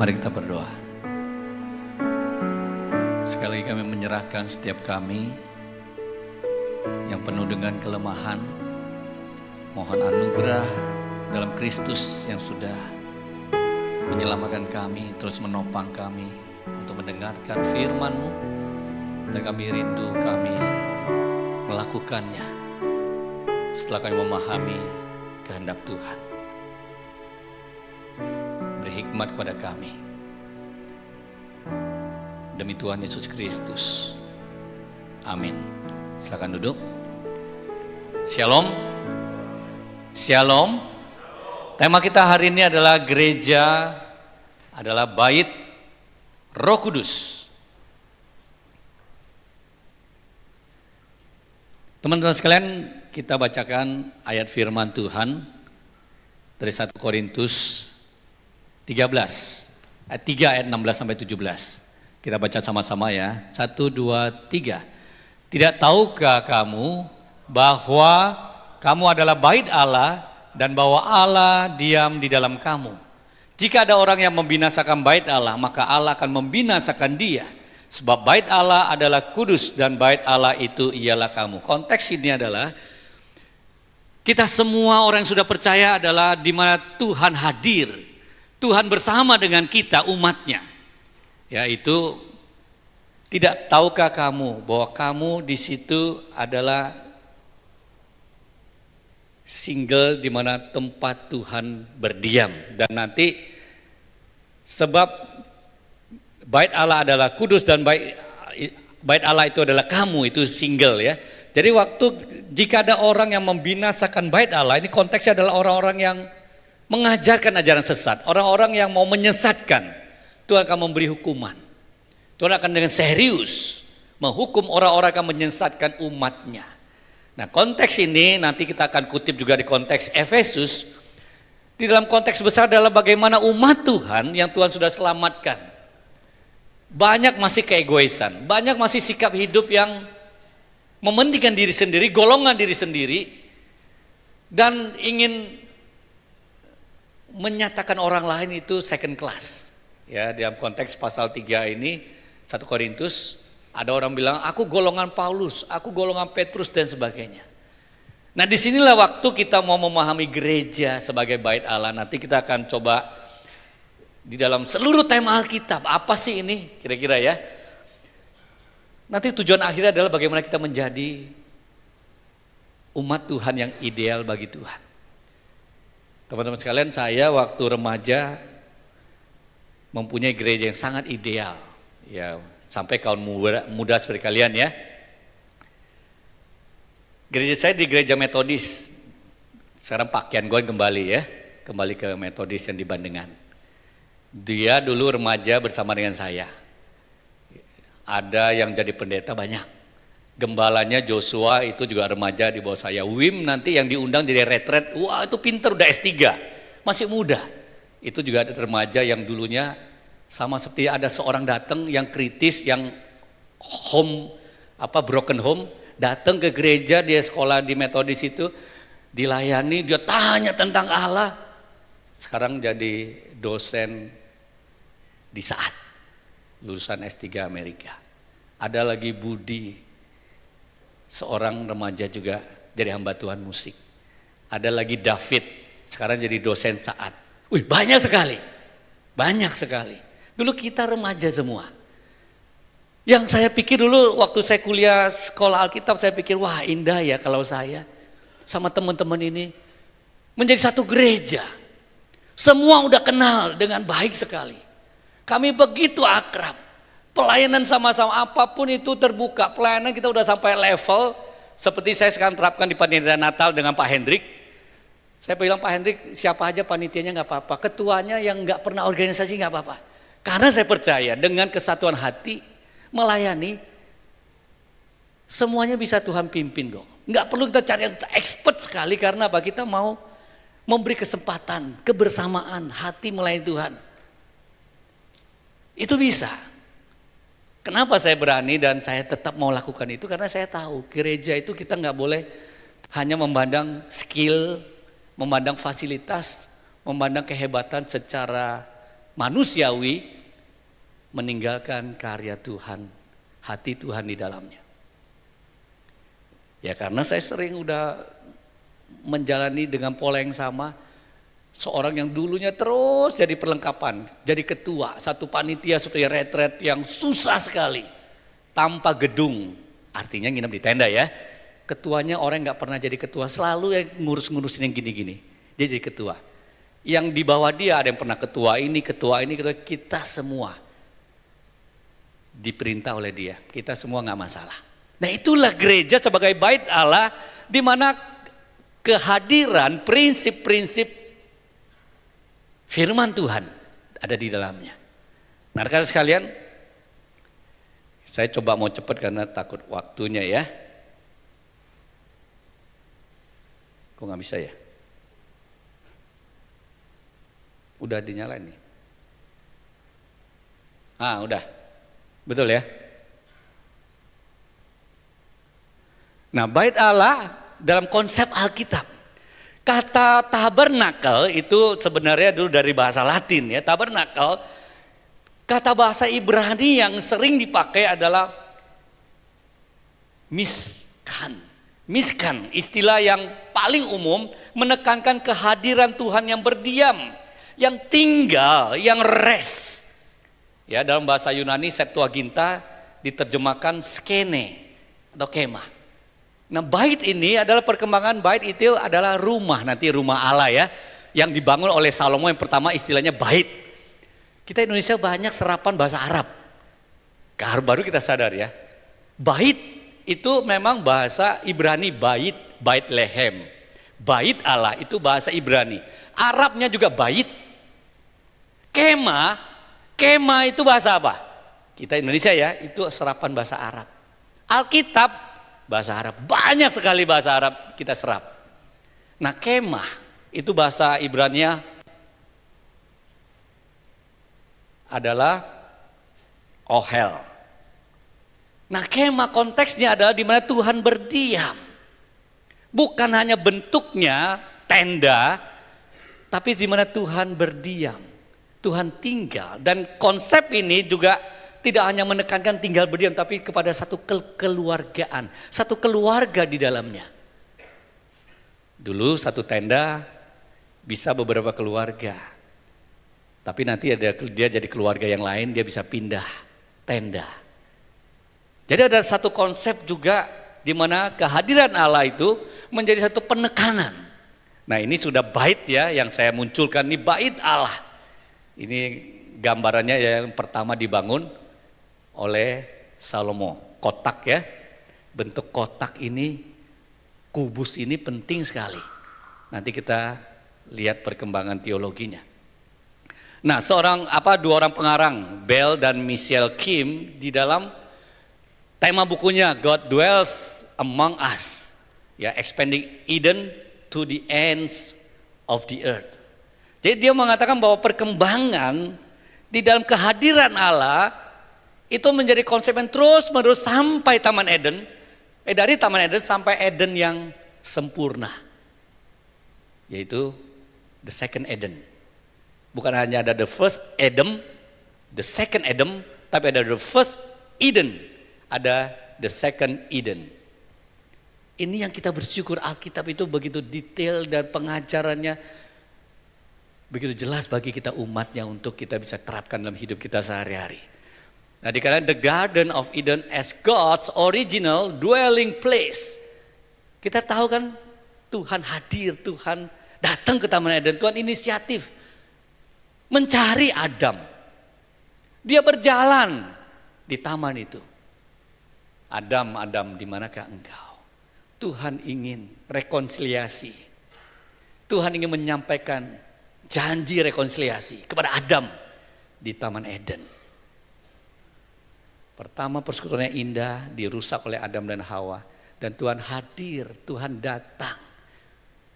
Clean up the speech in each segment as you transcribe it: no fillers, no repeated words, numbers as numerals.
Mari kita berdoa. Sekali lagi kami menyerahkan setiap kami yang penuh dengan kelemahan. Mohon anugerah dalam Kristus yang sudah menyelamatkan kami, terus menopang kami untuk mendengarkan firman-Mu. Dan kami rindu kami melakukannya setelah kami memahami kehendak Tuhan. Beri hikmat kepada kami. Demi Tuhan Yesus Kristus. Amin. Silakan duduk. Shalom. Shalom. Tema kita hari ini adalah gereja adalah bait Roh Kudus. Teman-teman sekalian, kita bacakan ayat firman Tuhan dari 1 Korintus 13 ayat 3 ayat 16 sampai 17. Kita baca sama-sama ya. 1, 2, 3. Tidak tahukah kamu bahwa kamu adalah bait Allah dan bahwa Allah diam di dalam kamu? Jika ada orang yang membinasakan bait Allah, maka Allah akan membinasakan dia. Sebab bait Allah adalah kudus dan bait Allah itu ialah kamu. Konteks ini adalah kita semua orang yang sudah percaya adalah di mana Tuhan hadir. Tuhan bersama dengan kita umatnya. Yaitu tidak tahukah kamu bahwa kamu di situ adalah single di mana tempat Tuhan berdiam. Dan nanti sebab bait Allah adalah kudus dan bait Allah itu adalah kamu, itu single ya. Jadi jika ada orang yang membinasakan bait Allah, ini konteksnya adalah orang-orang yang mengajarkan ajaran sesat, orang-orang yang mau menyesatkan, Tuhan akan memberi hukuman. Tuhan akan dengan serius menghukum orang-orang yang menyesatkan umatnya. Nah, konteks ini nanti kita akan kutip juga di konteks Efesus. Di dalam konteks besar adalah bagaimana umat Tuhan yang Tuhan sudah selamatkan. Banyak masih keegoisan, banyak masih sikap hidup yang mementingkan diri sendiri, golongan diri sendiri, dan ingin menyatakan orang lain itu second class. Ya, dalam konteks pasal 3 ini 1 Korintus ada orang bilang aku golongan Paulus, aku golongan Petrus dan sebagainya. Nah, disinilah waktu kita mau memahami gereja sebagai bait Allah. Nanti kita akan coba di dalam seluruh tema Alkitab, apa sih ini kira-kira ya. Nanti tujuan akhirnya adalah bagaimana kita menjadi umat Tuhan yang ideal bagi Tuhan. Teman-teman sekalian, saya waktu remaja mempunyai gereja yang sangat ideal. Ya, sampai kaum muda seperti kalian ya. Gereja saya di gereja Metodis. Sekarang Pak Kian Goen kembali ya, kembali ke Metodis yang di Bandengan. Dia dulu remaja bersama dengan saya. Ada yang jadi pendeta banyak. Gembalanya Joshua itu juga remaja di bawah saya. Wim nanti yang diundang jadi retret, wah itu pinter udah S3, masih muda. Itu juga ada remaja yang dulunya sama seperti ada seorang datang yang kritis, yang broken home, datang ke gereja, dia sekolah di Metodis itu, dilayani, dia tanya tentang Allah. Sekarang jadi dosen di Saat, lulusan S3 Amerika. Ada lagi Budi, seorang remaja juga jadi hamba Tuhan musik. Ada lagi David, sekarang jadi dosen Saat. Wih, banyak sekali, banyak sekali. Dulu kita remaja semua. Yang saya pikir dulu waktu saya kuliah sekolah Alkitab, saya pikir wah indah ya kalau saya sama teman-teman ini menjadi satu gereja. Semua udah kenal dengan baik sekali. Kami begitu akrab. Pelayanan sama-sama apapun itu terbuka. Pelayanan kita udah sampai level seperti saya sekarang terapkan di panitia Natal dengan Pak Hendrik. Saya bilang Pak Hendrik, siapa aja panitianya nggak apa-apa. Ketuanya yang nggak pernah organisasi nggak apa-apa. Karena saya percaya dengan kesatuan hati melayani semuanya bisa Tuhan pimpin kok. Nggak perlu kita cari yang expert sekali karena apa? Kita mau memberi kesempatan, kebersamaan, hati melayani Tuhan. Itu bisa. Kenapa saya berani dan saya tetap mau lakukan itu? Karena saya tahu gereja itu kita nggak boleh hanya memandang skill, memandang fasilitas, memandang kehebatan secara manusiawi meninggalkan karya Tuhan, hati Tuhan di dalamnya. Ya karena saya sering udah menjalani dengan pola yang sama, seorang yang dulunya terus jadi perlengkapan, jadi ketua satu panitia seperti retret yang susah sekali, tanpa gedung, artinya nginep di tenda ya. Ketuanya orang yang gak pernah jadi ketua, selalu yang ngurus-ngurusin yang gini-gini, dia jadi ketua. Yang di bawah dia ada yang pernah ketua ini, kita semua diperintah oleh dia, kita semua gak masalah. Nah itulah gereja sebagai bait Allah, di mana kehadiran prinsip-prinsip firman Tuhan ada di dalamnya. Nah rekan sekalian, saya coba mau cepat karena takut waktunya ya. Kok nggak bisa ya? Udah dinyalain nih. Udah. Betul ya? Nah, bait Allah dalam konsep Alkitab. Kata tabernakel itu sebenarnya dulu dari bahasa Latin ya. Tabernakel, kata bahasa Ibrani yang sering dipakai adalah miskan. Miskan, istilah yang paling umum menekankan kehadiran Tuhan yang berdiam, yang tinggal, yang rest. Ya, dalam bahasa Yunani Septuaginta diterjemahkan skene atau kemah. Nah bait ini adalah perkembangan bait itu adalah rumah, nanti rumah Allah ya, yang dibangun oleh Salomo. Yang pertama istilahnya bait. Kita Indonesia banyak serapan bahasa Arab, baru kita sadar ya. Bait itu memang bahasa Ibrani, bait lehem. Bait Allah itu bahasa Ibrani. Arabnya juga bait. Kema itu bahasa apa? Kita Indonesia ya, itu serapan bahasa Arab. Alkitab bahasa Arab, banyak sekali bahasa Arab kita serap. Nah kemah itu bahasa Ibraninya adalah ohel. Nah kemah konteksnya adalah di mana Tuhan berdiam. Bukan hanya bentuknya tenda, tapi di mana Tuhan berdiam, Tuhan tinggal. Dan konsep ini juga tidak hanya menekankan tinggal berdiam, tapi kepada satu kekeluargaan, satu keluarga di dalamnya. Dulu satu tenda bisa beberapa keluarga, tapi nanti dia jadi keluarga yang lain, dia bisa pindah tenda. Jadi ada satu konsep juga di mana kehadiran Allah itu menjadi satu penekanan. Nah ini sudah bait ya yang saya munculkan, ini bait Allah. Ini gambarannya yang pertama dibangun oleh Salomo, kotak ya. Bentuk kotak ini, kubus ini penting sekali. Nanti kita lihat perkembangan teologinya. Nah, dua orang pengarang, Bell dan Michelle Kim, di dalam tema bukunya God Dwells Among Us, ya, Expanding Eden to the Ends of the Earth. Jadi dia mengatakan bahwa perkembangan di dalam kehadiran Allah itu menjadi konsep yang terus menerus sampai Taman Eden, dari Taman Eden sampai Eden yang sempurna, yaitu the second Eden. Bukan hanya ada the first Adam, the second Adam, tapi ada the first Eden, ada the second Eden. Ini yang kita bersyukur, Alkitab itu begitu detail dan pengajarannya begitu jelas bagi kita umatnya untuk kita bisa terapkan dalam hidup kita sehari-hari. Nah dikatakan the Garden of Eden as God's original dwelling place. Kita tahu kan Tuhan hadir, Tuhan datang ke Taman Eden, Tuhan inisiatif mencari Adam. Dia berjalan di taman itu. Adam, di manakah engkau? Tuhan ingin rekonsiliasi. Tuhan ingin menyampaikan janji rekonsiliasi kepada Adam di Taman Eden. Pertama persekutuannya indah, dirusak oleh Adam dan Hawa. Dan Tuhan hadir, Tuhan datang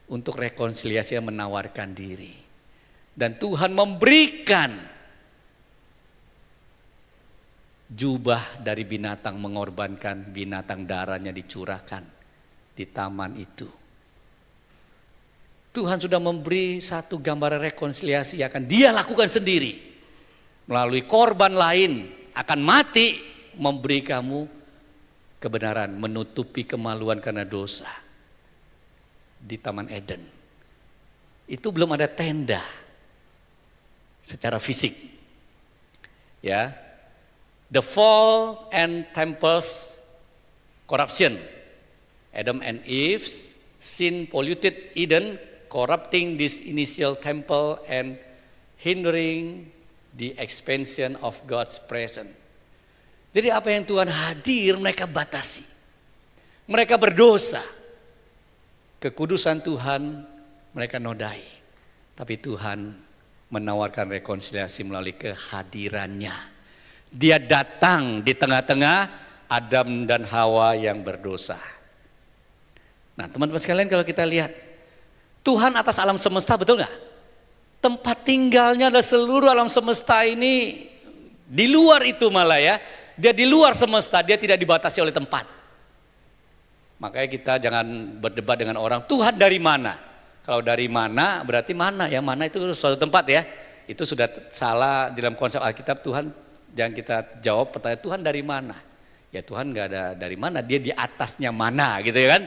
untuk rekonsiliasi yang menawarkan diri. Dan Tuhan memberikan jubah dari binatang, mengorbankan binatang, darahnya dicurahkan di taman itu. Tuhan sudah memberi satu gambaran rekonsiliasi yang akan dia lakukan sendiri. melalui korban lain akan mati memberi kamu kebenaran, menutupi kemaluan karena dosa di Taman Eden. Itu belum ada tenda secara fisik. Ya. The fall and temple's corruption. Adam and Eve's sin polluted Eden, corrupting this initial temple and hindering the expansion of God's presence. Jadi apa yang Tuhan hadir mereka batasi. Mereka berdosa. Kekudusan Tuhan mereka nodai. Tapi Tuhan menawarkan rekonsiliasi melalui kehadirannya. Dia datang di tengah-tengah Adam dan Hawa yang berdosa. Nah teman-teman sekalian, kalau kita lihat Tuhan atas alam semesta, betul gak? Tempat tinggalnya adalah seluruh alam semesta ini. Di luar itu malah ya, dia di luar semesta, dia tidak dibatasi oleh tempat. Makanya kita jangan berdebat dengan orang, Tuhan dari mana? Kalau dari mana berarti mana ya, mana itu suatu tempat ya. Itu sudah salah dalam konsep Alkitab. Tuhan, jangan kita jawab pertanyaan Tuhan dari mana. Ya Tuhan gak ada dari mana, dia di atasnya mana gitu ya kan.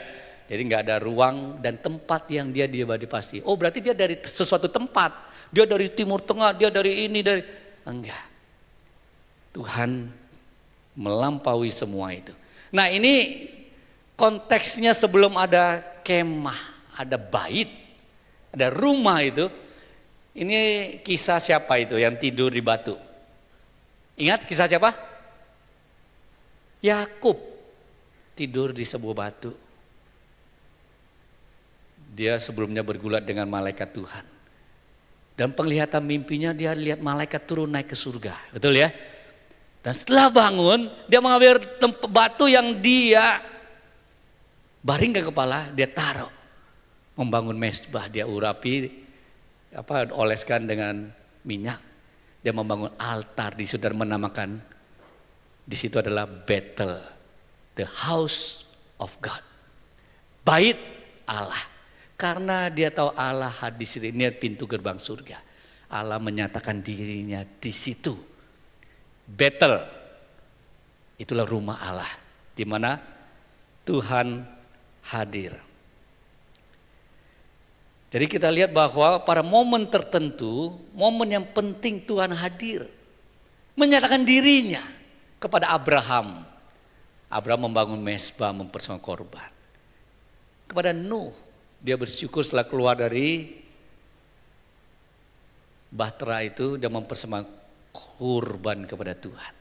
Jadi gak ada ruang dan tempat yang dia dibatasi. Oh berarti dia dari sesuatu tempat, dia dari Timur Tengah, dia dari ini, dari enggak. Tuhan melampaui semua itu. Nah ini konteksnya sebelum ada kemah, ada bait, ada rumah itu. Ini kisah siapa itu yang tidur di batu? Ingat kisah siapa? Yakub tidur di sebuah batu. Dia sebelumnya bergulat dengan malaikat Tuhan. Dan penglihatan mimpinya dia lihat malaikat turun naik ke surga. Betul ya? Dan setelah bangun, dia mengambil batu yang dia baringkan kepala, dia taruh. Membangun mezbah, dia urapi, oleskan dengan minyak. Dia membangun altar, di situ dan menamakan, di situ adalah Bethel, the house of God. Bait Allah. Karena dia tahu Allah hadir di situ, ini pintu gerbang surga. Allah menyatakan dirinya di situ. Bethel, itulah rumah Allah, di mana Tuhan hadir. Jadi kita lihat bahwa pada momen tertentu, momen yang penting Tuhan hadir. Menyatakan dirinya kepada Abraham. Abraham membangun mezbah, mempersembahkan korban. Kepada Nuh, dia bersyukur setelah keluar dari bahtera itu, dia mempersembahkan kurban kepada Tuhan.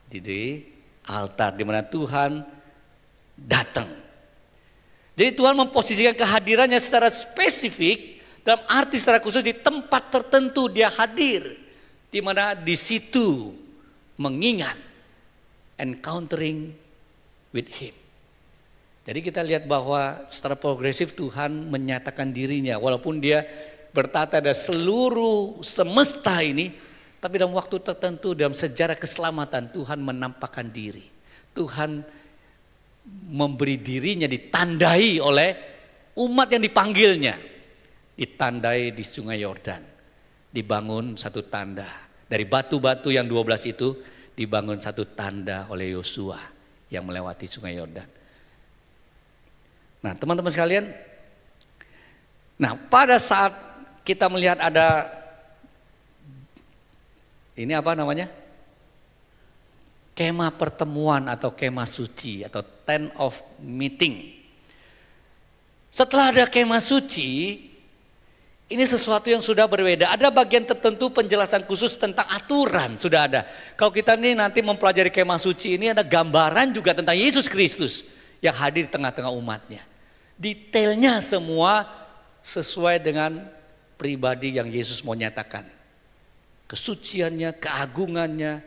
Di altar di mana Tuhan datang. Jadi Tuhan memposisikan kehadirannya secara spesifik, dalam arti secara khusus di tempat tertentu dia hadir. Di mana di situ mengingat, encountering with Him. Jadi kita lihat bahwa secara progresif Tuhan menyatakan dirinya, walaupun dia bertata ada seluruh semesta ini, tapi dalam waktu tertentu dalam sejarah keselamatan Tuhan menampakkan diri. Tuhan memberi dirinya ditandai oleh umat yang dipanggilnya. Ditandai di Sungai Yordan. Dibangun satu tanda. Dari batu-batu yang 12 itu dibangun satu tanda oleh Yosua yang melewati Sungai Yordan. Nah teman-teman sekalian, nah pada saat kita melihat ada, ini apa namanya? Kemah pertemuan atau kemah suci atau tent of meeting. Setelah ada kemah suci, ini sesuatu yang sudah berbeda. Ada bagian tertentu penjelasan khusus tentang aturan sudah ada. Kalau kita nih nanti mempelajari kemah suci ini ada gambaran juga tentang Yesus Kristus yang hadir di tengah-tengah umatnya. Detailnya semua sesuai dengan pribadi yang Yesus mau nyatakan. Kesuciannya, keagungannya,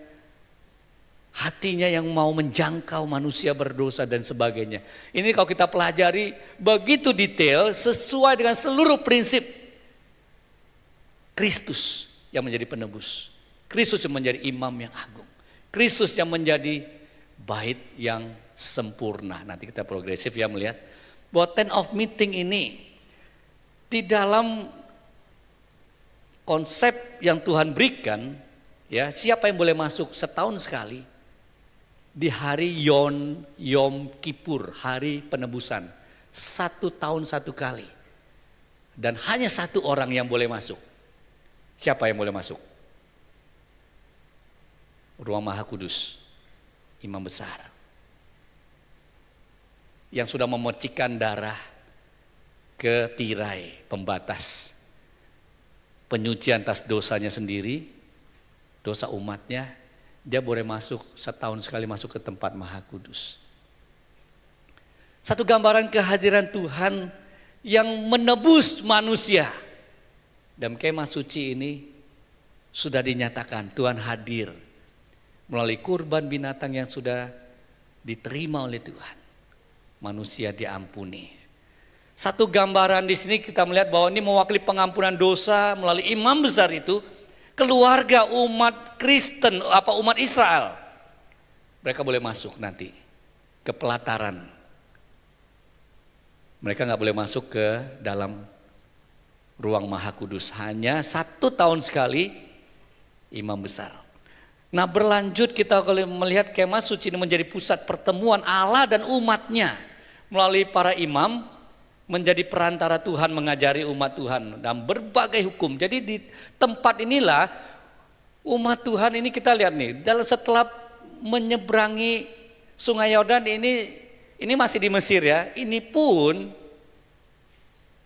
hatinya yang mau menjangkau manusia berdosa dan sebagainya. Ini kalau kita pelajari begitu detail sesuai dengan seluruh prinsip Kristus yang menjadi penebus. Kristus yang menjadi imam yang agung. Kristus yang menjadi bait yang sempurna. Nanti kita progresif ya melihat bahwa tent of meeting ini di dalam konsep yang Tuhan berikan Ya, siapa yang boleh masuk setahun sekali? Di hari Yom Kippur, hari penebusan. 1 tahun 1 kali. Dan hanya 1 orang yang boleh masuk. Siapa yang boleh masuk? Ruang Maha Kudus, imam besar. Yang sudah memercikan darah ke tirai pembatas. Penyucian atas dosanya sendiri, dosa umatnya, dia boleh masuk setahun sekali masuk ke tempat Maha Kudus. Satu gambaran kehadiran Tuhan yang menebus manusia. Dan kemah suci ini sudah dinyatakan Tuhan hadir melalui kurban binatang yang sudah diterima oleh Tuhan. Manusia diampuni. Satu gambaran di sini kita melihat bahwa ini mewakili pengampunan dosa melalui imam besar itu, keluarga umat Kristen, umat Israel. Mereka boleh masuk nanti ke pelataran. Mereka nggak boleh masuk ke dalam ruang Maha Kudus, hanya 1 tahun sekali imam besar. Nah, berlanjut kita kalau melihat kemah suci ini menjadi pusat pertemuan Allah dan umatnya melalui para imam, menjadi perantara Tuhan mengajari umat Tuhan dalam berbagai hukum. Jadi di tempat inilah umat Tuhan ini kita lihat nih, setelah menyeberangi Sungai Yordan ini masih di Mesir ya, ini pun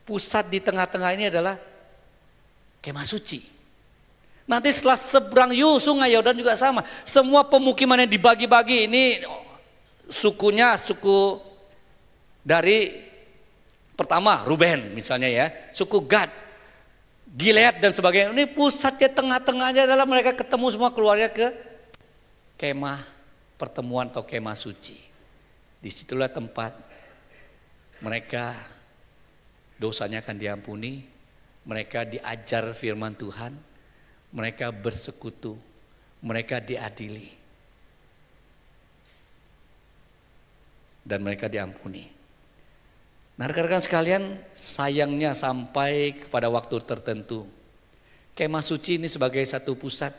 pusat di tengah-tengah ini adalah kemah suci. Nanti setelah seberang Sungai Yordan juga sama. Semua pemukiman yang dibagi-bagi ini sukunya suku dari pertama Ruben misalnya ya, suku Gad, Gilead dan sebagainya. Ini pusatnya tengah-tengahnya adalah mereka ketemu semua keluarga ke kemah pertemuan atau kemah suci. Disitulah tempat mereka dosanya akan diampuni, mereka diajar firman Tuhan, mereka bersekutu, mereka diadili, dan mereka diampuni. Nah, rekan-rekan sekalian, sayangnya sampai kepada waktu tertentu, kemah suci ini sebagai satu pusat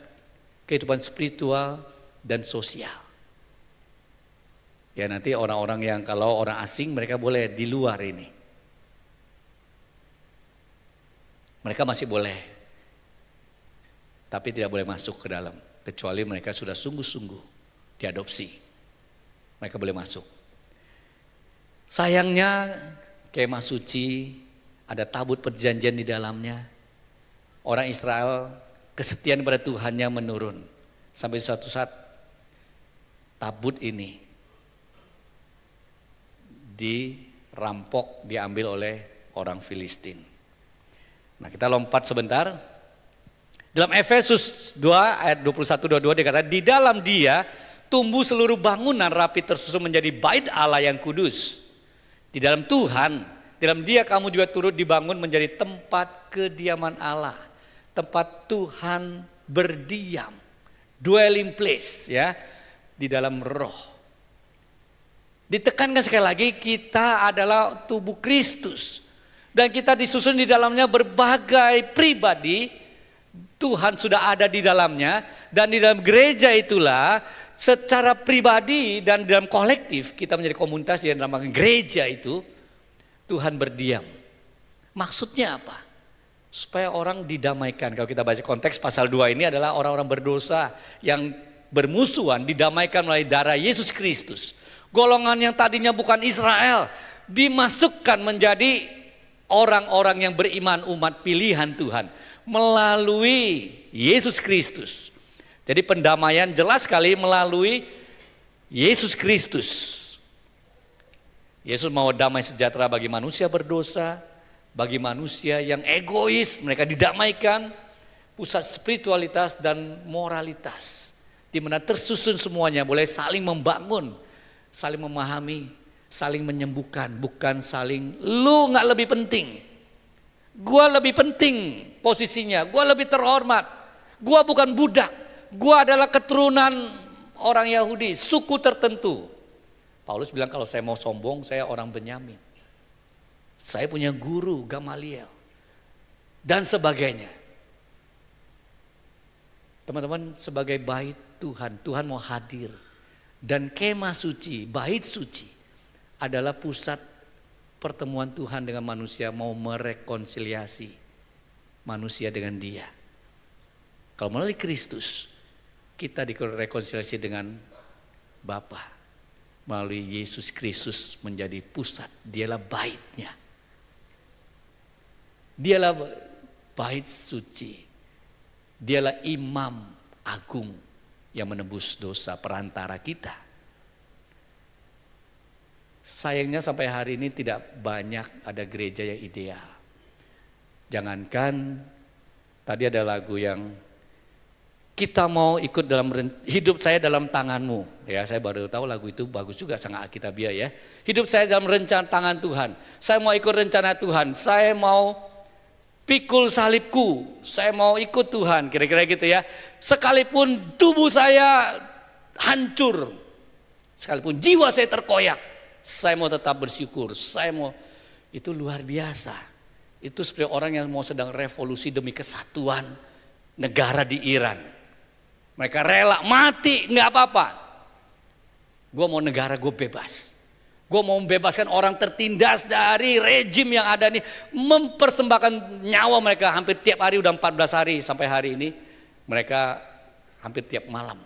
kehidupan spiritual dan sosial. Ya, nanti orang-orang yang kalau orang asing mereka boleh di luar ini. Mereka masih boleh, tapi tidak boleh masuk ke dalam, kecuali mereka sudah sungguh-sungguh diadopsi. Mereka boleh masuk. Sayangnya kemah suci ada tabut perjanjian di dalamnya. Orang Israel kesetiaan pada Tuhannya menurun. Sampai suatu saat tabut ini dirampok, diambil oleh orang Filistin. Nah, kita lompat sebentar. Dalam Efesus 2 ayat 21-22 dikatakan, di dalam Dia tumbuh seluruh bangunan rapi tersusun menjadi bait Allah yang kudus. Di dalam Tuhan, dalam Dia kamu juga turut dibangun menjadi tempat kediaman Allah, tempat Tuhan berdiam, dwelling place ya, di dalam roh. Ditekankan sekali lagi, kita adalah tubuh Kristus. Dan kita disusun di dalamnya berbagai pribadi, Tuhan sudah ada di dalamnya. Dan di dalam gereja itulah secara pribadi dan dalam kolektif kita menjadi komunitas yang dinamakan gereja itu, Tuhan berdiam. Maksudnya apa? Supaya orang didamaikan. Kalau kita baca konteks pasal 2 ini adalah orang-orang berdosa yang bermusuhan didamaikan melalui darah Yesus Kristus. Golongan yang tadinya bukan Israel dimasukkan menjadi orang-orang yang beriman, umat pilihan Tuhan melalui Yesus Kristus. Jadi pendamaian jelas sekali melalui Yesus Kristus. Yesus mau damai sejahtera bagi manusia berdosa, bagi manusia yang egois, mereka didamaikan. Pusat spiritualitas dan moralitas, di mana tersusun semuanya, boleh saling membangun, saling memahami, saling menyembuhkan, bukan saling lu gak lebih penting, gua lebih penting posisinya, gua lebih terhormat, gua bukan budak, gua adalah keturunan orang Yahudi, suku tertentu. Paulus bilang kalau saya mau sombong, saya orang Benyamin, saya punya guru Gamaliel dan sebagainya. Teman-teman, sebagai bait Tuhan, Tuhan mau hadir. Dan kemah suci, bait suci adalah pusat pertemuan Tuhan dengan manusia, mau merekonsiliasi manusia dengan Dia. Kalau melalui Kristus, kita direkonsiliasi dengan Bapa. Melalui Yesus Kristus menjadi pusat, Dialah baitnya. Dialah bait suci. Dialah imam agung yang menebus dosa perantara kita. Sayangnya sampai hari ini tidak banyak ada gereja yang ideal. Jangankan tadi ada lagu yang kita mau ikut dalam hidup saya dalam tanganmu. Ya, saya baru tahu lagu itu bagus juga, sangat alkitabiah ya. Hidup saya dalam rencana tangan Tuhan. Saya mau ikut rencana Tuhan. Saya mau pikul salibku, saya mau ikut Tuhan, kira-kira gitu ya. Sekalipun tubuh saya hancur, sekalipun jiwa saya terkoyak, saya mau tetap bersyukur. Saya mau, itu luar biasa. Itu seperti orang yang mau sedang revolusi demi kesatuan negara di Iran. Mereka rela mati, nggak apa-apa. Gue mau negara gue bebas. Gue mau membebaskan orang tertindas dari rejim yang ada nih. Mempersembahkan nyawa mereka hampir tiap hari, udah 14 hari sampai hari ini. Mereka hampir tiap malam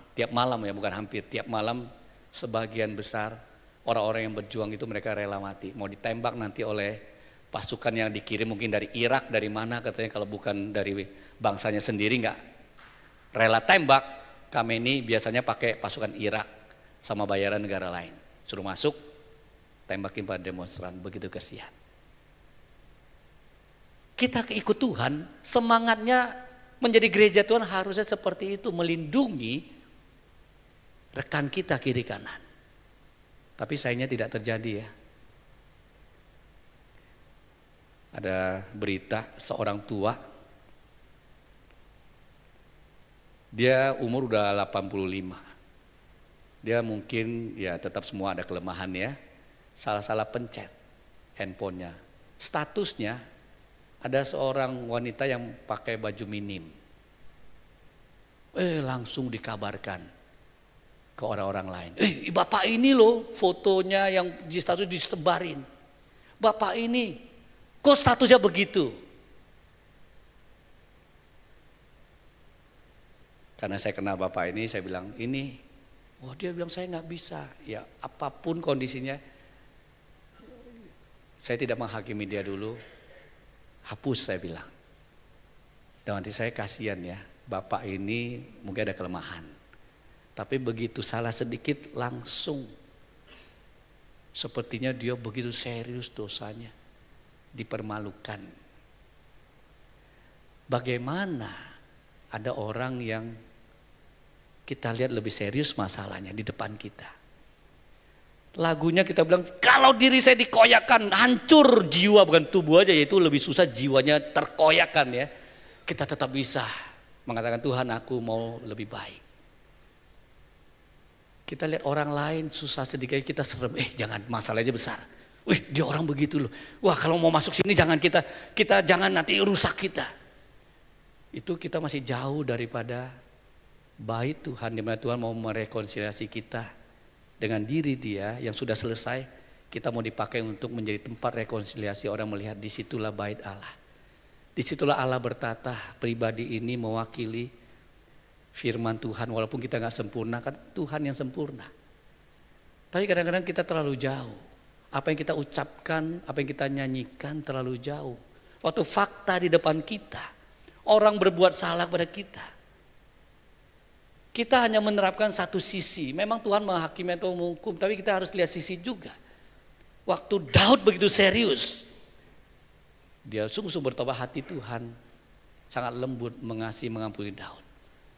ya, bukan hampir, tiap malam sebagian besar orang-orang yang berjuang itu mereka rela mati. Mau ditembak nanti oleh pasukan yang dikirim mungkin dari Irak, dari mana katanya, kalau bukan dari bangsanya sendiri nggak rela tembak. Khamenei biasanya pakai pasukan Irak sama bayaran negara lain. Suruh masuk, tembakin pada demonstran, begitu kasihan. Kita ikut Tuhan, semangatnya menjadi gereja Tuhan harusnya seperti itu, melindungi rekan kita kiri kanan. Tapi sayangnya tidak terjadi ya. Ada berita seorang tua, dia umur udah 85. Dia mungkin ya tetap semua ada kelemahan ya. Salah-salah pencet handphonenya. Statusnya ada seorang wanita yang pakai baju minim. Langsung dikabarkan ke orang-orang lain. Bapak ini loh fotonya yang di status disebarin. Bapak ini, kok statusnya begitu? Karena saya kenal bapak ini, saya bilang ini. Wah, dia bilang saya nggak bisa. Ya apapun kondisinya, saya tidak menghakimi dia dulu. Hapus, saya bilang. Dan nanti saya kasihan ya, bapak ini mungkin ada kelemahan. Tapi begitu salah sedikit langsung. Sepertinya dia begitu serius dosanya. Dipermalukan. Bagaimana ada orang yang kita lihat lebih serius masalahnya di depan kita. Lagunya kita bilang, kalau diri saya dikoyakkan, hancur jiwa, bukan tubuh aja, yaitu lebih susah jiwanya terkoyakkan ya. Kita tetap bisa mengatakan, Tuhan aku mau lebih baik. Kita lihat orang lain susah sedikit, kita serem, jangan, masalahnya besar. Dia orang begitu loh. Wah, kalau mau masuk sini jangan kita jangan nanti rusak kita. Itu kita masih jauh daripada bait Tuhan, di mana Tuhan mau merekonsiliasi kita dengan diri Dia yang sudah selesai. Kita mau dipakai untuk menjadi tempat rekonsiliasi, orang melihat disitulah bait Allah. Disitulah Allah bertata, pribadi ini mewakili firman Tuhan. Walaupun kita gak sempurna, kan Tuhan yang sempurna. Tapi kadang-kadang kita terlalu jauh. Apa yang kita ucapkan, apa yang kita nyanyikan terlalu jauh. Waktu fakta di depan kita, orang berbuat salah pada kita. Kita hanya menerapkan satu sisi. Memang Tuhan menghakimi atau menghukum, tapi kita harus lihat sisi juga. Waktu Daud begitu serius, dia sungguh-sungguh bertobat, hati Tuhan sangat lembut, mengasihi, mengampuni Daud.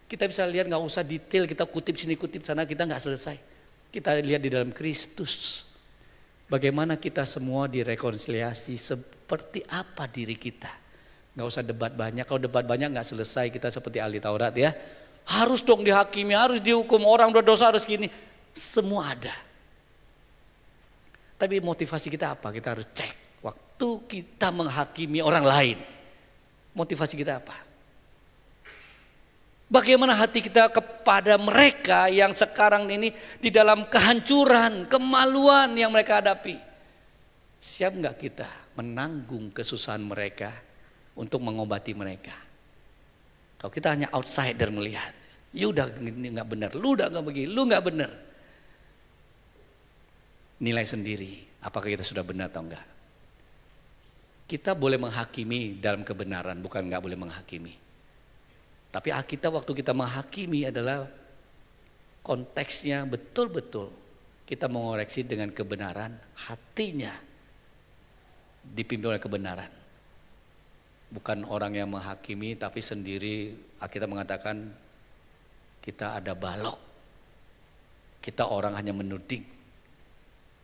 Kita bisa lihat, gak usah detail, kita kutip sini kutip sana, kita gak selesai. Kita lihat di dalam Kristus, bagaimana kita semua direkonsiliasi, seperti apa diri kita. Gak usah debat banyak, kalau debat banyak gak selesai, kita seperti ahli Taurat ya. Harus dong dihakimi, harus dihukum, orang berdosa harus gini. Semua ada. Tapi motivasi kita apa? Kita harus cek. Waktu kita menghakimi orang lain, motivasi kita apa? Bagaimana hati kita kepada mereka yang sekarang ini di dalam kehancuran, kemaluan yang mereka hadapi. Siap nggak kita menanggung kesusahan mereka untuk mengobati mereka? Kalau kita hanya outsider melihat, you udah nggak benar, lu udah nggak begini, lu nggak benar. Nilai sendiri, apakah kita sudah benar atau enggak? Kita boleh menghakimi dalam kebenaran, bukan nggak boleh menghakimi. Tapi kita waktu kita menghakimi adalah konteksnya betul-betul kita mengoreksi dengan kebenaran, hatinya dipimpin oleh kebenaran. Bukan orang yang menghakimi tapi sendiri kita mengatakan kita ada balok. Kita orang hanya menuding.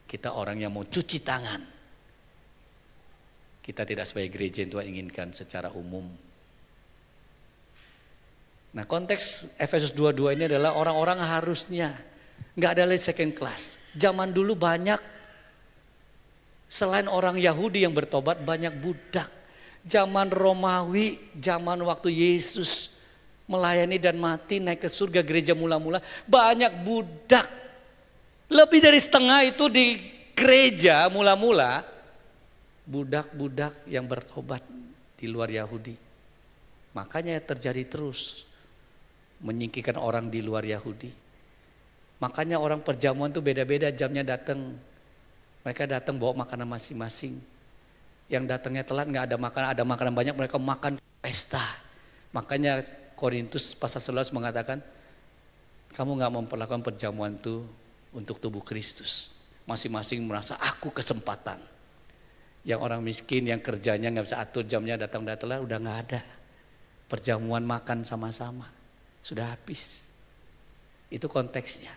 Kita orang yang mau cuci tangan. Kita tidak sebagai gereja yang Tuhan inginkan secara umum. Nah, konteks Efesus 2:2 ini adalah orang-orang harusnya nggak ada lagi second class. Zaman dulu banyak selain orang Yahudi yang bertobat, banyak budak. Zaman Romawi, zaman waktu Yesus melayani dan mati naik ke surga gereja mula-mula, banyak budak. Lebih dari setengah itu di gereja mula-mula budak-budak yang bertobat di luar Yahudi. Makanya terjadi terus menyingkirkan orang di luar Yahudi. Makanya orang perjamuan itu beda-beda jamnya datang. Mereka datang bawa makanan masing-masing. Yang datangnya telat nggak ada makanan banyak, mereka makan pesta. Makanya Korintus pasal 11 mengatakan, kamu nggak memperlakukan perjamuan itu untuk tubuh Kristus. Masing-masing merasa aku kesempatan. Yang orang miskin yang kerjanya nggak bisa atur jamnya datang telat udah nggak ada. Perjamuan makan sama-sama. Sudah habis. Itu konteksnya.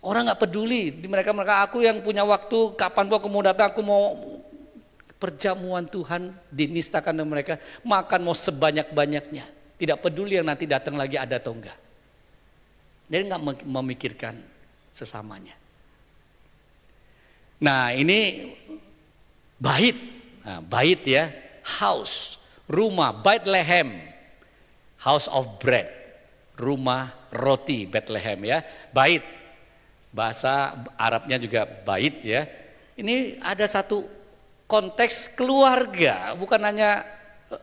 Orang gak peduli. Mereka aku yang punya waktu, kapan aku mau datang, aku mau perjamuan Tuhan dinistakan dengan mereka. Makan mau sebanyak-banyaknya. Tidak peduli yang nanti datang lagi ada atau enggak. Jadi gak memikirkan sesamanya. Nah ini bait. Nah, bait ya, house, rumah, Bethlehem. House of bread, rumah roti Bethlehem ya, bait, bahasa Arabnya juga bait ya. Ini ada satu konteks keluarga, bukan hanya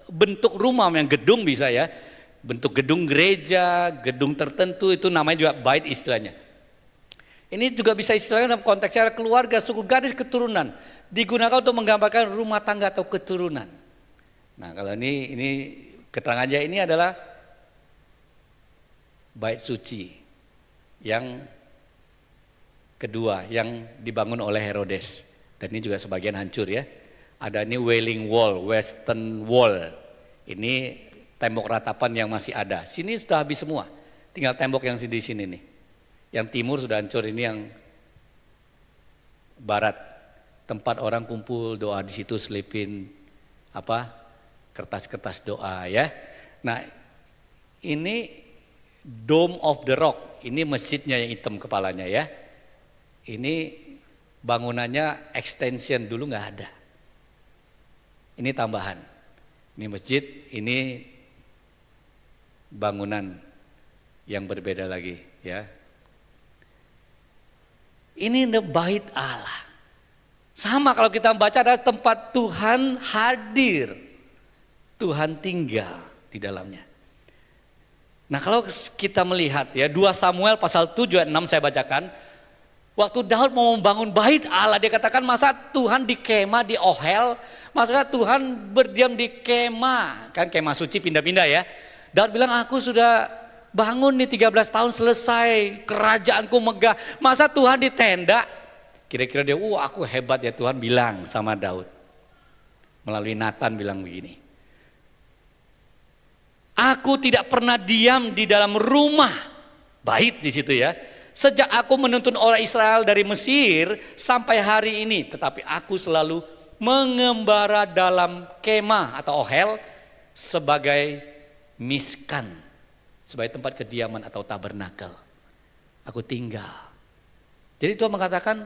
bentuk rumah yang gedung bisa ya, bentuk gedung gereja, gedung tertentu itu namanya juga bait istilahnya. Ini juga bisa istilahnya dalam konteksnya keluarga, suku gadis keturunan, digunakan untuk menggambarkan rumah tangga atau keturunan. Nah kalau ini keterangannya ini adalah bait suci yang kedua yang dibangun oleh Herodes. Dan ini juga sebagian hancur ya. Ada ini Wailing Wall, Western Wall. Ini tembok ratapan yang masih ada. Sini sudah habis semua. Tinggal tembok yang di sini nih. Yang timur sudah hancur, ini yang barat. Tempat orang kumpul doa di situ selipin kertas-kertas doa ya. Nah, ini Dome of the Rock, ini masjidnya yang hitam kepalanya ya. Ini bangunannya extension, dulu nggak ada. Ini tambahan. Ini masjid, ini bangunan yang berbeda lagi ya. Ini bait Allah. Sama kalau kita baca ada tempat Tuhan hadir. Tuhan tinggal di dalamnya. Nah kalau kita melihat ya 2 Samuel pasal 7 ayat 6 saya bacakan. Waktu Daud mau membangun bait Allah, dia katakan masa Tuhan di kemah, di Ohel, masa Tuhan berdiam di kemah, kan kemah suci pindah-pindah ya. Daud bilang aku sudah bangun nih 13 tahun selesai, kerajaanku megah, masa Tuhan di tenda. Kira-kira dia, aku hebat ya, Tuhan bilang sama Daud. Melalui Nathan bilang begini. Aku tidak pernah diam di dalam rumah, bait di situ ya. Sejak aku menuntun orang Israel dari Mesir sampai hari ini, tetapi aku selalu mengembara dalam kemah atau ohel sebagai miskan, sebagai tempat kediaman atau tabernakel. Aku tinggal. Jadi Tuhan mengatakan,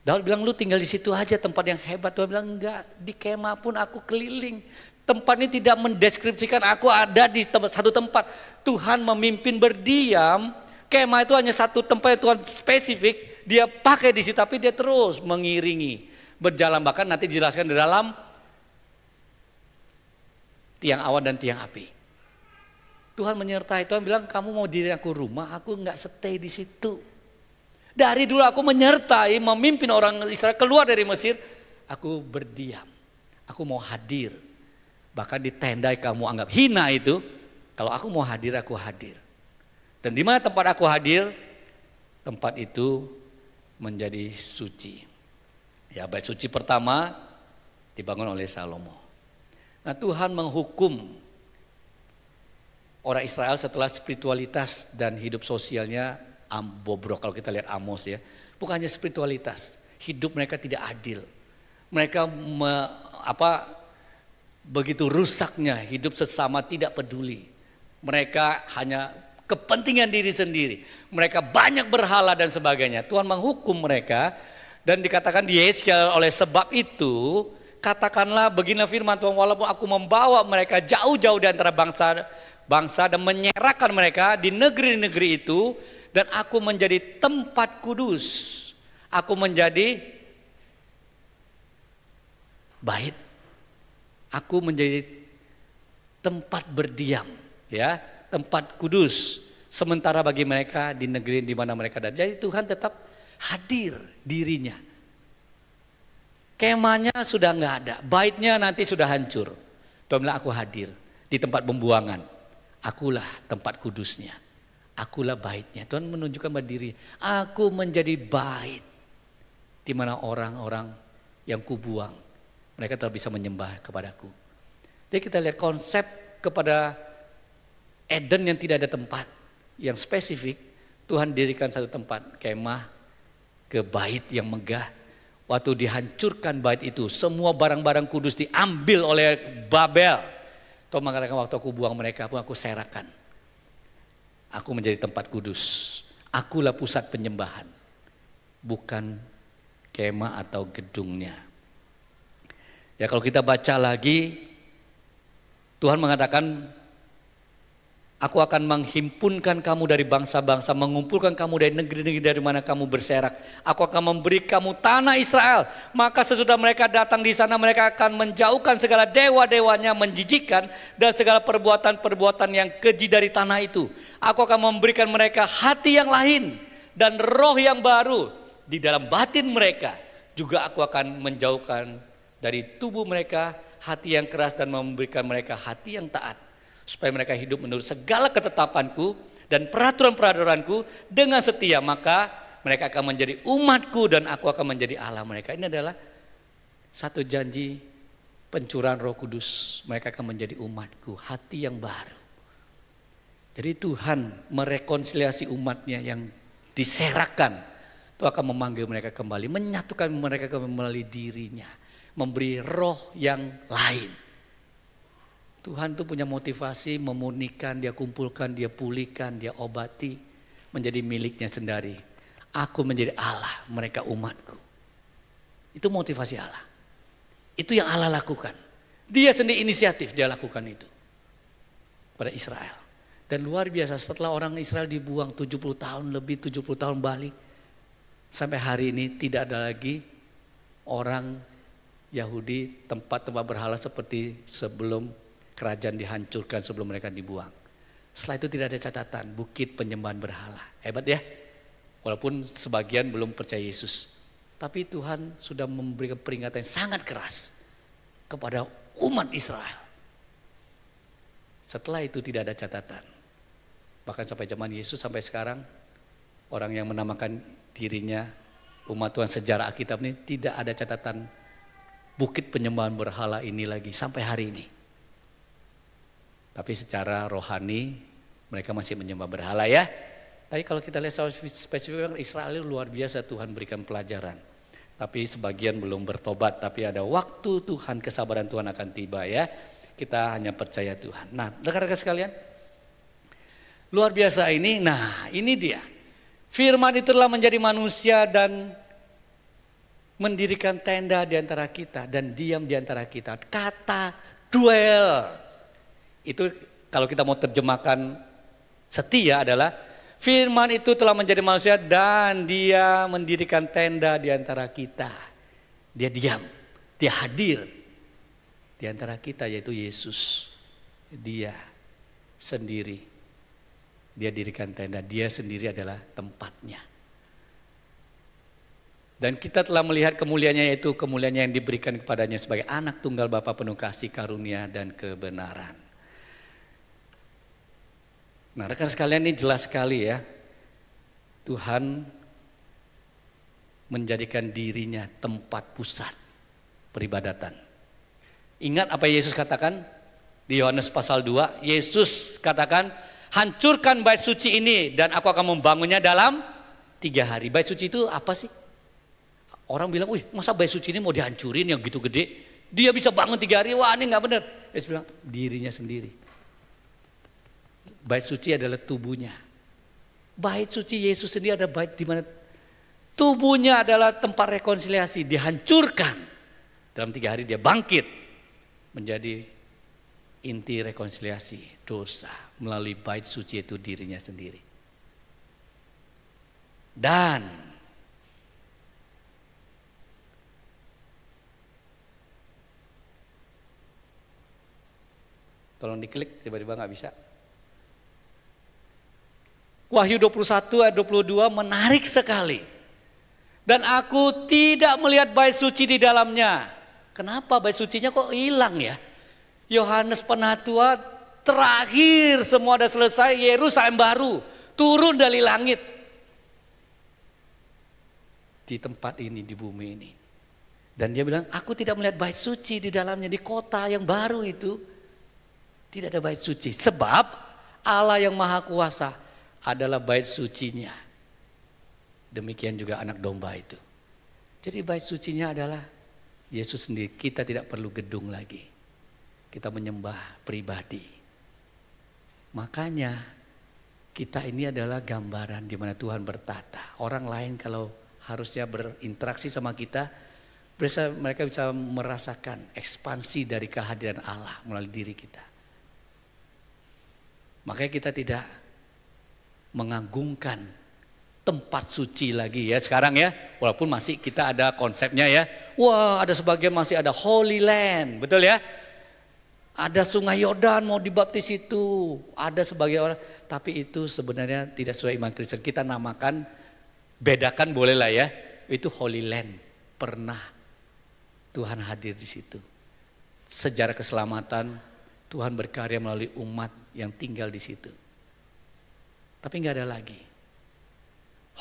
Daud bilang lu tinggal di situ aja tempat yang hebat. Tuhan bilang enggak, di kemah pun aku keliling. Tempat ini tidak mendeskripsikan aku ada di satu tempat. Tuhan memimpin berdiam. Kemah itu hanya satu tempat yang Tuhan spesifik. Dia pakai di situ, tapi dia terus mengiringi. Berjalan, bahkan nanti dijelaskan di dalam tiang awan dan tiang api. Tuhan menyertai. Tuhan bilang, kamu mau diri aku rumah, aku enggak stay di situ. Dari dulu aku menyertai, memimpin orang Israel keluar dari Mesir. Aku berdiam, aku mau hadir. Bahkan di tenda kamu anggap hina itu, kalau aku mau hadir, aku hadir. Dan di mana tempat aku hadir, tempat itu menjadi suci. Ya, bait suci pertama dibangun oleh Salomo. Nah, Tuhan menghukum orang Israel setelah spiritualitas dan hidup sosialnya bobrok. Kalau kita lihat Amos ya, bukan hanya spiritualitas, hidup mereka tidak adil. Mereka begitu rusaknya hidup sesama, tidak peduli. Mereka hanya kepentingan diri sendiri. Mereka banyak berhala dan sebagainya. Tuhan menghukum mereka dan dikatakan di Yesaya, oleh sebab itu katakanlah begini firman Tuhan, walaupun aku membawa mereka jauh-jauh di antara bangsa dan menyerahkan mereka di negeri-negeri itu, dan aku menjadi tempat kudus. Aku menjadi bait. Aku menjadi tempat berdiam, ya, tempat kudus sementara bagi mereka di negeri di mana mereka ada. Jadi Tuhan tetap hadir dirinya. Kemahnya sudah nggak ada, baitnya nanti sudah hancur. Tuhan bilang, aku hadir di tempat pembuangan. Akulah tempat kudusnya, akulah baitnya. Tuhan menunjukkan pada diri, aku menjadi bait di mana orang-orang yang kubuang mereka telah bisa menyembah kepadaku. Jadi kita lihat konsep kepada Eden yang tidak ada tempat yang spesifik. Tuhan dirikan satu tempat, kemah, ke bait yang megah. Waktu dihancurkan bait itu, semua barang-barang kudus diambil oleh Babel. Tuhan mengatakan, waktu aku buang mereka pun aku serahkan. Aku menjadi tempat kudus. Akulah pusat penyembahan, bukan kemah atau gedungnya. Ya, kalau kita baca lagi, Tuhan mengatakan, aku akan menghimpunkan kamu dari bangsa-bangsa, mengumpulkan kamu dari negeri-negeri dari mana kamu berserak. Aku akan memberi kamu tanah Israel. Maka sesudah mereka datang di sana, mereka akan menjauhkan segala dewa-dewanya menjijikkan dan segala perbuatan-perbuatan yang keji dari tanah itu. Aku akan memberikan mereka hati yang lain dan roh yang baru di dalam batin mereka. Juga aku akan menjauhkan dari tubuh mereka hati yang keras dan memberikan mereka hati yang taat, supaya mereka hidup menurut segala ketetapanku dan peraturan-peraturanku dengan setia. Maka mereka akan menjadi umatku dan aku akan menjadi Allah mereka. Ini adalah satu janji pencurahan Roh Kudus. Mereka akan menjadi umatku, hati yang baru. Jadi Tuhan merekonsiliasi umatnya yang diserahkan. Tuhan akan memanggil mereka kembali, menyatukan mereka kembali melalui dirinya, memberi roh yang lain. Tuhan tuh punya motivasi memurnikan, dia kumpulkan, dia pulihkan, dia obati, menjadi miliknya sendiri. Aku menjadi Allah, mereka umatku. Itu motivasi Allah. Itu yang Allah lakukan. Dia sendiri inisiatif, dia lakukan itu pada Israel. Dan luar biasa, setelah orang Israel dibuang 70 tahun lebih, 70 tahun balik, sampai hari ini tidak ada lagi orang Yahudi tempat-tempat berhala seperti sebelum kerajaan dihancurkan, sebelum mereka dibuang. Setelah itu tidak ada catatan bukit penyembahan berhala. Hebat ya, walaupun sebagian belum percaya Yesus. Tapi Tuhan sudah memberikan peringatan yang sangat keras kepada umat Israel. Setelah itu tidak ada catatan. Bahkan sampai zaman Yesus sampai sekarang, orang yang menamakan dirinya umat Tuhan sejarah Alkitab ini tidak ada catatan bukit penyembahan berhala ini lagi sampai hari ini. Tapi secara rohani mereka masih menyembah berhala ya. Tapi kalau kita lihat spesifik Israel luar biasa, Tuhan berikan pelajaran. Tapi sebagian belum bertobat, tapi ada waktu Tuhan, kesabaran Tuhan akan tiba ya. Kita hanya percaya Tuhan. Nah, rekan-rekan sekalian, luar biasa ini. Nah, ini dia. Firman itu telah menjadi manusia dan mendirikan tenda di antara kita dan diam di antara kita. Kata dwell. Itu kalau kita mau terjemahkan setia adalah firman itu telah menjadi manusia dan dia mendirikan tenda di antara kita. Dia diam, dia hadir di antara kita, yaitu Yesus. Dia sendiri, dia dirikan tenda, dia sendiri adalah tempatnya. Dan kita telah melihat kemuliaannya, yaitu kemuliaan yang diberikan kepadanya sebagai anak tunggal Bapa penuh kasih karunia dan kebenaran. Nah, rekan sekalian, ini jelas sekali ya. Tuhan menjadikan dirinya tempat pusat peribadatan. Ingat apa Yesus katakan di Yohanes pasal 2, Yesus katakan, hancurkan bait suci ini dan aku akan membangunnya dalam 3 hari. Bait suci itu apa sih? Orang bilang, wih masa bait suci ini mau dihancurin yang gitu gede? Dia bisa bangun 3 hari, wah ini gak benar. Yesus bilang, dirinya sendiri. Bait suci adalah tubuhnya. Bait suci Yesus sendiri ada bait di mana tubuhnya adalah tempat rekonsiliasi, dihancurkan. Dalam 3 hari dia bangkit menjadi inti rekonsiliasi dosa melalui bait suci itu dirinya sendiri. Dan tolong diklik, tiba-tiba gak bisa. Wahyu 21 ayat 22 menarik sekali. Dan aku tidak melihat bait suci di dalamnya. Kenapa bait sucinya kok hilang ya? Yohanes Penatua terakhir semua sudah selesai, Yerusalem baru turun dari langit. Di tempat ini, di bumi ini. Dan dia bilang, aku tidak melihat bait suci di dalamnya, di kota yang baru itu. Tidak ada bait suci, sebab Allah yang maha kuasa adalah bait sucinya. Demikian juga anak domba itu. Jadi bait sucinya adalah Yesus sendiri. Kita tidak perlu gedung lagi. Kita menyembah pribadi. Makanya kita ini adalah gambaran di mana Tuhan bertata. Orang lain kalau harusnya berinteraksi sama kita, mereka bisa merasakan ekspansi dari kehadiran Allah melalui diri kita. Makanya kita tidak mengagungkan tempat suci lagi ya sekarang ya. Walaupun masih kita ada konsepnya ya. Wah, ada sebagian masih ada Holy Land, betul ya. Ada sungai Yordan mau dibaptis itu. Ada sebagian orang, tapi itu sebenarnya tidak sesuai iman Kristen. Kita namakan, bedakan boleh lah ya. Itu Holy Land. Pernah Tuhan hadir di situ. Sejarah keselamatan Tuhan berkarya melalui umat yang tinggal di situ. Tapi nggak ada lagi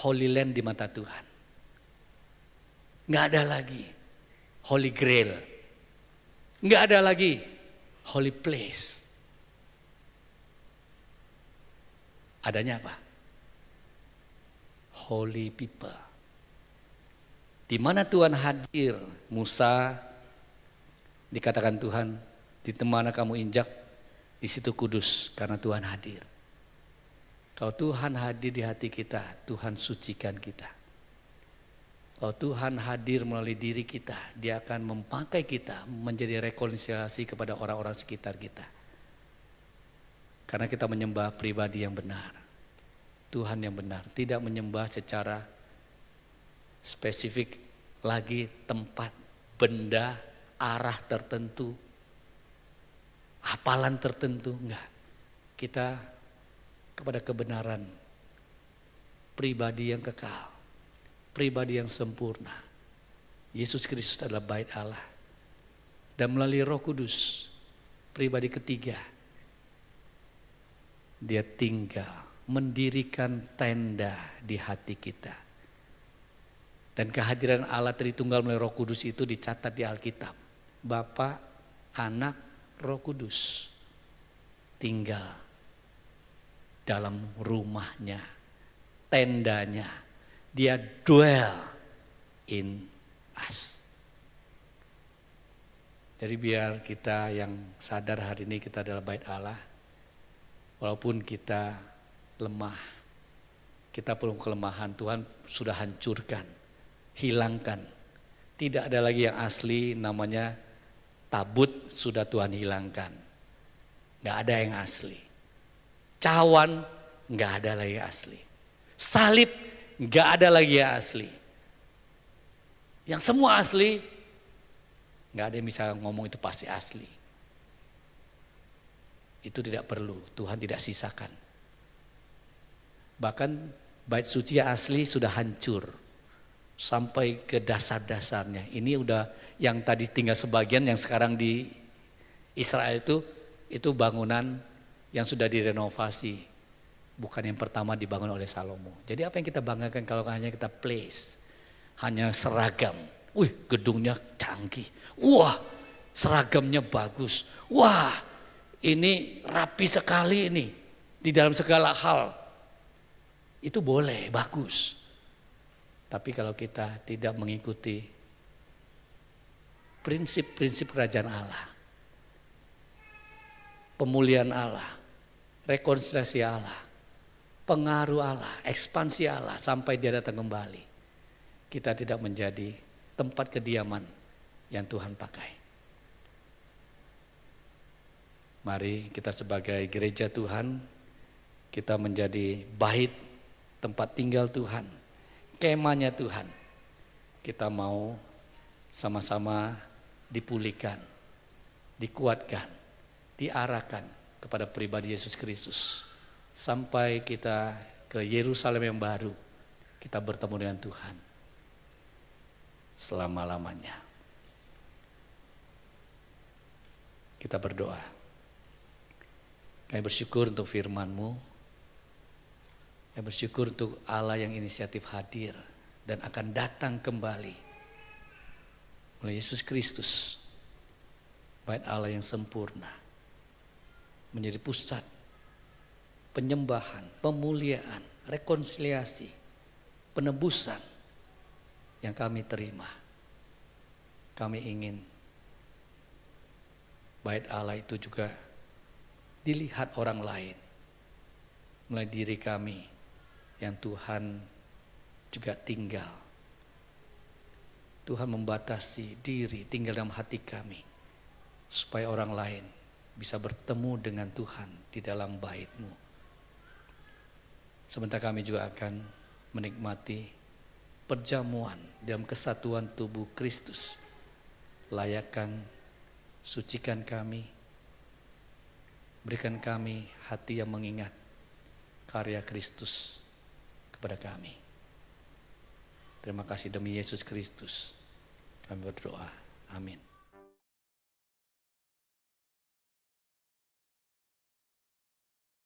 Holy Land di mata Tuhan. Nggak ada lagi Holy Grail. Nggak ada lagi Holy Place. Adanya apa? Holy People. Di mana Tuhan hadir, Musa dikatakan Tuhan, di mana kamu injak, di situ kudus karena Tuhan hadir. Kalau Tuhan hadir di hati kita, Tuhan sucikan kita. Kalau Tuhan hadir melalui diri kita, Dia akan memakai kita menjadi rekonsiliasi kepada orang-orang sekitar kita. Karena kita menyembah pribadi yang benar. Tuhan yang benar, tidak menyembah secara spesifik lagi tempat, benda, arah tertentu. Hafalan tertentu, enggak. Kita kepada kebenaran, pribadi yang kekal, pribadi yang sempurna. Yesus Kristus adalah bait Allah. Dan melalui Roh Kudus, pribadi ketiga, Dia tinggal mendirikan tenda di hati kita. Dan kehadiran Allah Tritunggal melalui Roh Kudus itu dicatat di Alkitab. Bapa, Anak, Roh Kudus tinggal dalam rumahnya, tendanya. Dia dwell in us. Jadi biar kita yang sadar hari ini kita adalah bait Allah. Walaupun kita lemah, kita perlu kelemahan, Tuhan sudah hancurkan, hilangkan. Tidak ada lagi yang asli, namanya Tabut sudah Tuhan hilangkan. Gak ada yang asli. Cawan gak ada lagi asli. Salib gak ada lagi yang asli. Yang semua asli, gak ada yang bisa ngomong itu pasti asli. Itu tidak perlu, Tuhan tidak sisakan. Bahkan bait suci yang asli sudah hancur sampai ke dasar-dasarnya. Ini udah yang tadi tinggal sebagian, yang sekarang di Israel itu bangunan yang sudah direnovasi. Bukan yang pertama dibangun oleh Salomo. Jadi apa yang kita banggakan kalau hanya kita place, hanya seragam. Wih, gedungnya canggih. Wah, seragamnya bagus. Wah, ini rapi sekali ini di dalam segala hal. Itu boleh, bagus. Tapi kalau kita tidak mengikuti prinsip-prinsip kerajaan Allah, pemulihan Allah, rekonsiliasi Allah, pengaruh Allah, ekspansi Allah sampai dia datang kembali, kita tidak menjadi tempat kediaman yang Tuhan pakai. Mari kita sebagai gereja Tuhan, kita menjadi bait tempat tinggal Tuhan, kemahnya Tuhan. Kita mau sama-sama dipulihkan, dikuatkan, diarahkan kepada pribadi Yesus Kristus. Sampai kita ke Yerusalem yang baru, kita bertemu dengan Tuhan selama-lamanya. Kita berdoa. Kami bersyukur untuk firman-Mu. Kami bersyukur untuk Allah yang inisiatif hadir dan akan datang kembali oleh Yesus Kristus. Bait Allah yang sempurna menjadi pusat penyembahan, pemuliaan, rekonsiliasi, penebusan yang kami terima. Kami ingin bait Allah itu juga dilihat orang lain, mulai diri kami yang Tuhan juga tinggal. Tuhan membatasi diri tinggal dalam hati kami, supaya orang lain bisa bertemu dengan Tuhan di dalam bait-Mu. Sebentar kami juga akan menikmati perjamuan dalam kesatuan tubuh Kristus. Layakkan, sucikan kami, berikan kami hati yang mengingat karya Kristus kepada kami. Terima kasih demi Yesus Kristus kami berdoa. Amin.